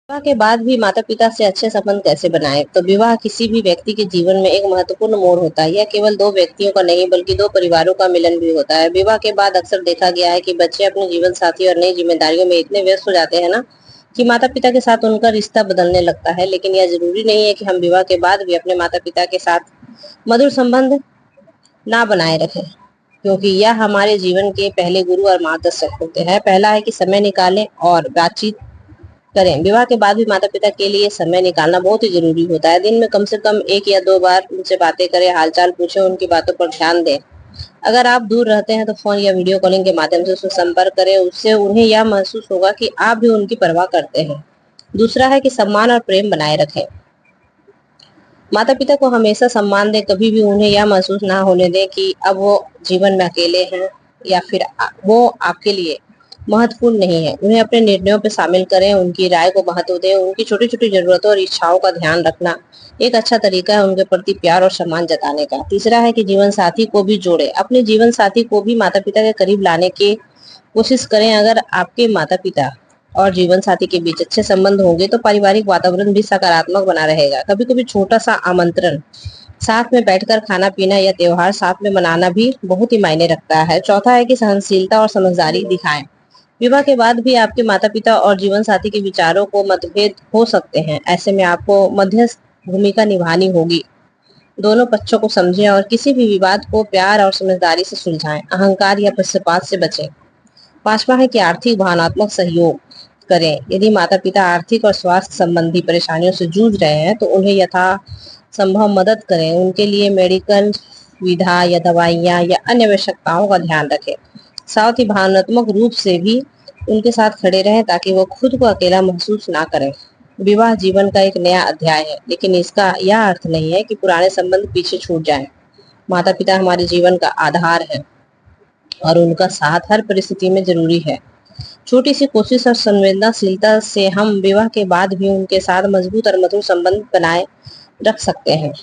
विवाह के बाद भी माता-पिता से अच्छे संबंध कैसे बनाएं? तो विवाह किसी भी व्यक्ति के जीवन में एक महत्वपूर्ण मोड़ होता है। यह केवल दो व्यक्तियों का नहीं बल्कि दो परिवारों का मिलन भी होता है। विवाह के बाद अक्सर देखा गया है कि बच्चे अपने जीवन साथी और नई जिम्मेदारियों में इतने व्यस्त हो जाते हैं ना कि माता-पिता के साथ उनका रिश्ता बदलने लगता है। लेकिन यह जरूरी नहीं है कि हम विवाह के बाद भी अपने माता-पिता के साथ मधुर संबंध ना बनाए रखें, क्योंकि यह हमारे जीवन के पहले गुरु और मार्गदर्शक होते हैं। पहला है कि समय निकालें और बातचीत करें। विवाह के बाद भी माता-पिता के लिए समय निकालना बहुत ही ज़रूरी होता है। दिन में कम से कम 1 या 2 बार उनसे बातें करें, हाल-चाल पूछें, उनकी बातों पर ध्यान दें। अगर आप दूर रहते हैं तो फ़ोन या वीडियो कॉलिंग के माध्यम से उससे संपर्क करें। उससे उन्हें यह महसूस होगा कि आप भी उनकी परवाह करते हैं। दूसरा है कि सम्मान और प्रेम बनाए रखें। माता-पिता को हमेशा सम्मान दें, कभी भी उन्हें यह महसूस ना होने दें कि अब वो जीवन में अकेले हैं या फिर वो आपके लिए महत्वपूर्ण नहीं है। उन्हें अपने निर्णयों पे शामिल करें, उनकी राय को महत्व दें, उनकी छोटी-छोटी ज़रूरतों और इच्छाओं का ध्यान रखना एक अच्छा तरीका है उनके प्रति प्यार और सम्मान जताने का। तीसरा है कि जीवन साथी को भी जोड़ें। अपने जीवन साथी को भी माता-पिता के करीब लाने की कोशिश करें। अगर आपके माता-पिता और जीवन साथी के बीच अच्छे संबंध होंगे तो पारिवारिक वातावरण भी सकारात्मक बना रहेगा। कभी-कभी छोटा-सा आमंत्रण, साथ में बैठकर खाना-पीना या त्योहार साथ में मनाना भी बहुत ही मायने रखता है। चौथा है कि सहनशीलता और समझदारी दिखाएं। विवाह के बाद भी आपके माता-पिता और जीवन साथी के विचारों को मतभेद हो सकते हैं। ऐसे में आपको मध्यस्थ भूमिका निभानी होगी। दोनों पक्षों को समझें और किसी भी विवाद को प्यार और समझदारी से सुलझाएं। अहंकार या पक्षपात से बचें। पांचवा है कि आर्थिक भावनात्मक सहयोग करें। यदि माता-पिता आर्थिक और स्वास्थ्य संबंधी परेशानियों से जूझ रहे हैं तो उन्हें यथासंभव मदद करें। उनके लिए मेडिकल सुविधा या दवाइयाँ या अन्य आवश्यकताओं का ध्यान रखें। साथ ही भावनात्मक रूप से भी उनके साथ खड़े रहें ताकि वो खुद को अकेला महसूस ना करें। विवाह जीवन का एक नया अध्याय है, लेकिन इसका यह अर्थ नहीं है कि पुराने संबंध पीछे छूट जाएं। माता-पिता हमारे जीवन का आधार है और उनका साथ हर परिस्थिति में जरूरी है। छोटी सी कोशिश और संवेदनशीलता से हम विवाह के बाद भी उनके साथ मजबूत और मधुर संबंध बनाए रख सकते हैं।